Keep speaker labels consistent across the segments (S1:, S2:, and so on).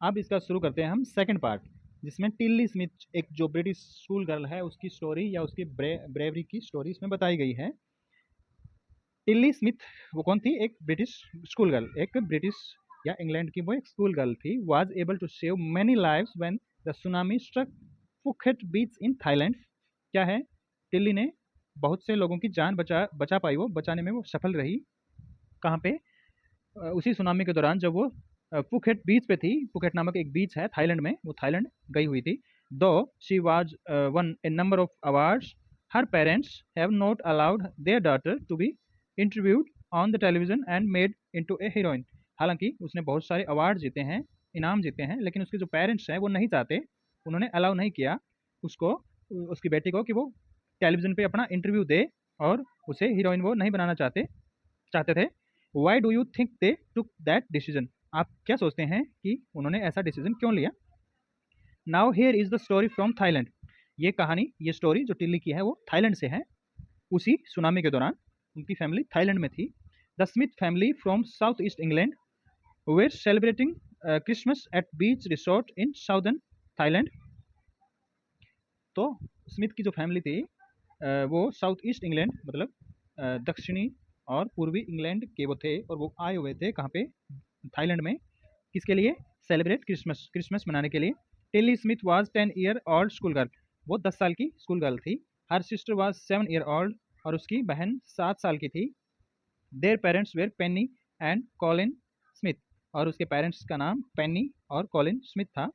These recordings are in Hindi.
S1: अब इसका शुरू करते हैं हम सेकंड पार्ट, जिसमें टिल्ली स्मिथ एक जो ब्रिटिश स्कूल गर्ल है उसकी स्टोरी या उसकी ब्रेवरी की स्टोरी इसमें बताई गई है। टिल्ली स्मिथ वो कौन थी? एक ब्रिटिश स्कूल गर्ल, एक ब्रिटिश या इंग्लैंड की वो एक स्कूल गर्ल थी। Was able to save many lives when the tsunami struck Phuket beach in Thailand. क्या है? टिल्ली ने बहुत से लोगों की जान बचा पाई, वो बचाने में वो सफल रही। कहाँ पे? उसी सुनामी के दौरान जब वो फुकेट बीच पे थी। फुकेट नामक एक बीच है थाईलैंड में, वो थाईलैंड गई हुई थी। Though she was won a number of awards, her parents have not allowed their daughter to be interviewed on the television and made into a heroine. हालांकि उसने बहुत सारे अवार्ड जीते हैं, इनाम जीते हैं, लेकिन उसके जो पेरेंट्स हैं वो नहीं चाहते, उन्होंने अलाउ नहीं किया उसको, उसकी बेटी को, कि वो टेलीविजन पे अपना इंटरव्यू दे, और उसे हीरोइन वो नहीं बनाना चाहते चाहते थे। Why do you think they took that decision? आप क्या सोचते हैं कि उन्होंने ऐसा डिसीजन क्यों लिया? Now here is the story from Thailand. ये कहानी, ये स्टोरी जो टिल्ली की है वो थाईलैंड से है। उसी सुनामी के दौरान उनकी फैमिली थाईलैंड में थी। The Smith family from south east England were celebrating Christmas at beach resort in southern Thailand. तो स्मिथ की जो फैमिली थी वो साउथ ईस्ट इंग्लैंड मतलब दक्षिणी और पूर्वी इंग्लैंड के वो थे, और वो आए हुए थे कहाँ पे? थाईलैंड में। किसके लिए? सेलिब्रेट क्रिसमस, क्रिसमस मनाने के लिए। Tilly Smith was 10 year old school girl. वो 10 साल की स्कूल गर्ल थी। Her sister was 7 year old, और उसकी बहन 7 साल की थी। Their parents were Penny and Colin Smith, और उसके पेरेंट्स का नाम पेनी और कॉलिन स्मिथ था।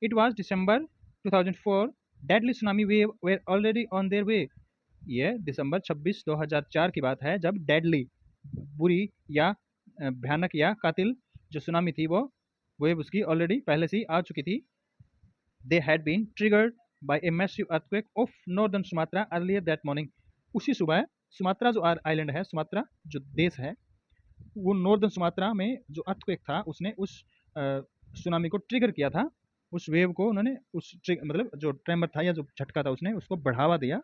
S1: It was December 2004, deadly tsunami wave were already on their way. ये दिसंबर 26 2004 की बात है, जब डेडली बुरी या भयानक या कातिल जो सुनामी थी वो वेव उसकी ऑलरेडी पहले से ही आ चुकी थी। They had been triggered by a massive earthquake off northern Sumatra earlier that morning. उसी सुबह सुमात्रा जो आइलैंड है, सुमात्रा जो देश है, वो नॉर्दर्न सुमात्रा में जो अर्थक्वेक था उसने उस सुनामी को ट्रिगर किया था। उस वेव को उन्होंने मतलब जो ट्रेमर था या जो झटका था उसने उसको बढ़ावा दिया,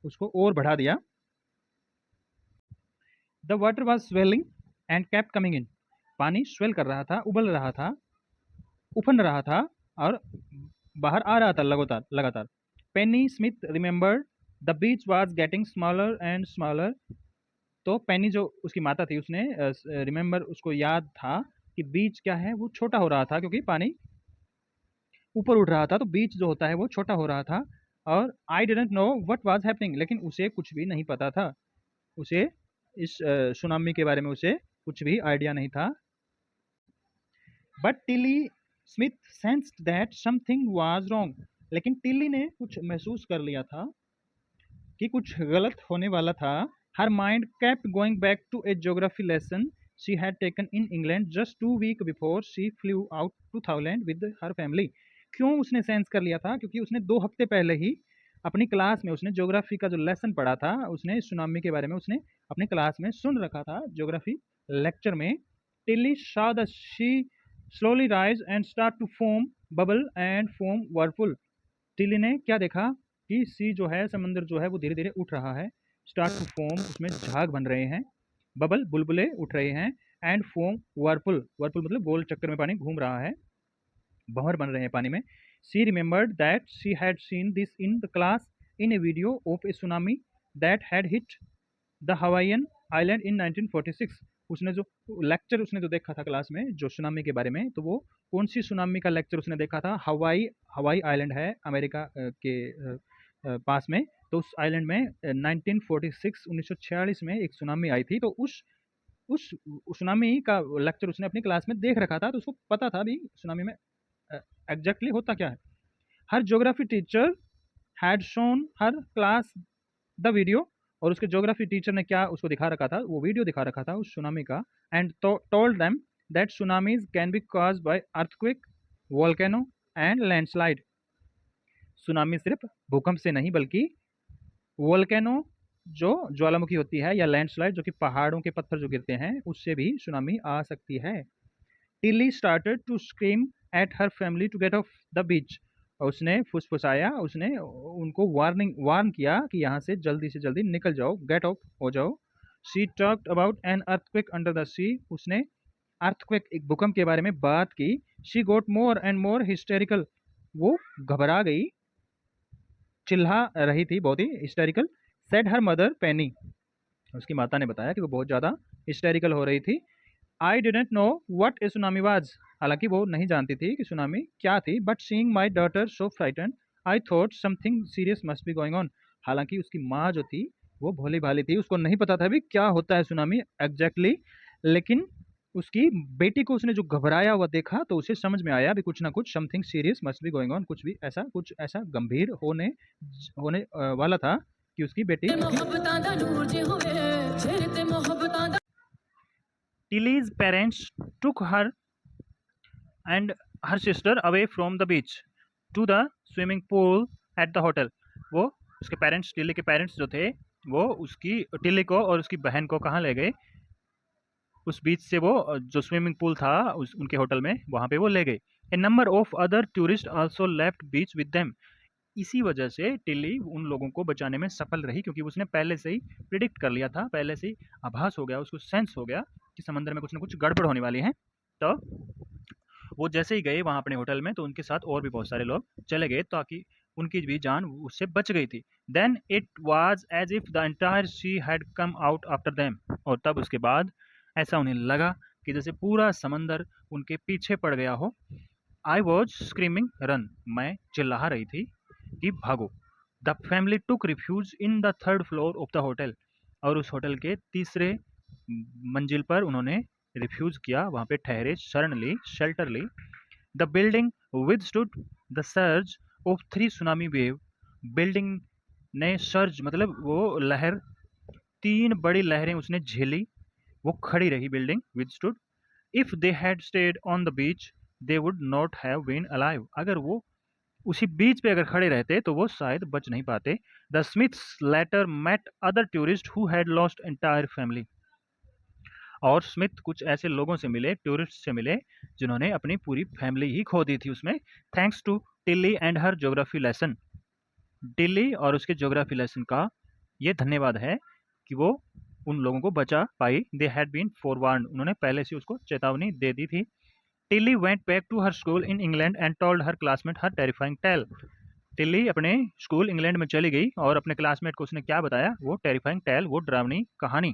S1: उसको और बढ़ा दिया। The water was swelling and kept coming in. पानी स्वेल कर रहा था, उबल रहा था, उफन रहा था, और बाहर आ रहा था लगातार लगातार। Penny Smith remembered the beach was getting smaller and smaller. तो पेनी जो उसकी माता थी उसने रिमेंबर, उसको याद था कि बीच क्या है, वो छोटा हो रहा था क्योंकि पानी ऊपर उठ रहा था, तो बीच जो होता है वो छोटा हो रहा था। और I didn't know what was happening, लेकिन उसे कुछ भी नहीं पता था। उसे इस सुनामी के बारे में उसे कुछ भी आइडिया नहीं था। But Tilly Smith sensed that something was wrong. लेकिन टिल्ली ने कुछ महसूस कर लिया था कि कुछ गलत होने वाला था। Her mind kept going back to a geography lesson she had taken in England just 2 week before she flew out to Thailand with her family. क्यों उसने सेंस कर लिया था? क्योंकि उसने 2 हफ्ते पहले ही अपनी क्लास में उसने ज्योग्राफी का जो लेसन पढ़ा था, उसने सुनामी के बारे में उसने अपनी क्लास में सुन रखा था ज्योग्राफी लेक्चर में। टिल्ली saw the sea slowly rise and start to foam, bubble and foam whirlpool। टिल्ली ने क्या देखा कि सी जो है, समंदर जो है वो धीरे धीरे उठ रहा है। स्टार्ट टू फोम, उसमें झाग बन रहे हैं। बबल, बुलबुले उठ रहे हैं। एंड फोम, वर्पुल, वर्पुल मतलब गोल चक्कर में पानी घूम रहा है, भंवर बन रहे हैं पानी में। She remembered that she had seen this in the class in A video of A tsunami that had hit the Hawaiian island in 1946। उसने जो लेक्चर उसने जो देखा था क्लास में जो सुनामी के बारे में, तो वो कौन सी सुनामी का लेक्चर उसने देखा था? हवाई, हवाई आइलैंड है अमेरिका के पास में। तो उस आइलैंड में 1946 1946 में एक सुनामी आई थी। तो उस सुनामी का लेक्चर उसने अपनी क्लास में देख रखा था, तो उसको पता था भी सुनामी में एग्जैक्टली होता क्या है। Her geography teacher had shown her class the video, और उसके ज्योग्राफी टीचर ने क्या उसको दिखा रखा था? वो वीडियो दिखा रखा था उस सुनामी का। And told them that tsunamis can be caused by earthquake, volcano and landslide. Tsunami सिर्फ भूकंप से नहीं बल्कि वोल्केनो जो ज्वालामुखी होती है, या लैंडस्लाइड जो कि पहाड़ों के पत्थर जो गिरते हैं, उससे भी सुनामी आ सकती है। Tilly started to scream at her family to get off the beach. उसने फुसफुसाया, उसने उनको वार्न किया कि यहाँ से जल्दी निकल जाओ, गेट ऑफ हो जाओ। She talked about an earthquake under the sea. उसने अर्थक्वेक, एक भूकंप के बारे में बात की। She got more and more hysterical, वो घबरा गई, चिल्ला रही थी, बहुत ही hysterical. Said her mother Penny, उसकी माता ने बताया कि वो बहुत ज़्यादा हिस्टेरिकल हो रही थी। I didn't know what A tsunami was, हालांकि वो नहीं जानती थी कि सुनामी क्या थी। But seeing my daughter so frightened I thought something serious must be going on, हालांकि उसकी माँ जो थी वो भोली भाली थी, उसको नहीं पता था भी क्या होता है सुनामी एग्जैक्टली, लेकिन उसकी बेटी को उसने जो घबराया हुआ देखा तो उसे समझ में आया भी कुछ ना कुछ something serious must be going on, कुछ ऐसा गंभीर होने होने वाला था कि उसकी बेटी Tilly's parents took her and her sister away from the beach to the swimming pool at the hotel. वो उसके पेरेंट्स, टिली के पेरेंट्स जो थे वो उसकी टिली को और उसकी बहन को कहाँ ले गए, उस बीच से वो जो स्विमिंग पूल था उस उनके होटल में, वहाँ पे वो ले गए। A number of other tourist also left beach with them, इसी वजह से टिल्ली उन लोगों को बचाने में सफल रही, क्योंकि उसने पहले से ही प्रिडिक्ट कर लिया था, पहले से ही आभास हो गया, उसको सेंस हो गया कि समंदर में कुछ ना कुछ गड़बड़ होने वाली है। तो वो जैसे ही गए वहाँ अपने होटल में तो उनके साथ और भी बहुत सारे लोग चले गए ताकि उनकी भी जान उससे बच गई थी। Then it was as if the entire sea had come out after them, और तब उसके बाद ऐसा उन्हें लगा कि जैसे पूरा समंदर उनके पीछे पड़ गया हो। आई वॉज स्क्रीमिंग रन, मैं चिल्ला रही थी कि भागो। The family took refuge in the third floor of the hotel, और उस होटल के तीसरे मंजिल पर उन्होंने रिफ्यूज किया, वहाँ पे ठहरे, शरण ली, शेल्टर ली। The building withstood the surge of 3 tsunami wave, building ने सर्ज मतलब वो लहर, 3 बड़ी लहरें उसने झेली, वो खड़ी रही building, withstood. If they had stayed on the beach they would not have been alive, अगर वो उसी बीच पे अगर खड़े रहते तो वो शायद बच नहीं पाते। The Smiths later met other tourists who had lost entire family, और स्मिथ कुछ ऐसे लोगों से मिले, टूरिस्ट से मिले, जिन्होंने अपनी पूरी फैमिली ही खो दी थी उसमें। Thanks to Tilly and her geography lesson, Tilly और उसके ज्योग्राफी लेसन का ये धन्यवाद है कि वो उन लोगों को बचा पाई। दे हैड बीन फोरवार्न, उन्होंने पहले से उसको चेतावनी दे दी थी। Tilly went back to her school in England and told her classmate her terrifying tale, Tilly अपने स्कूल इंग्लैंड में चली गई और अपने क्लासमेट को उसने क्या बताया, वो टेरिफाइंग टेल, वो डरावनी कहानी।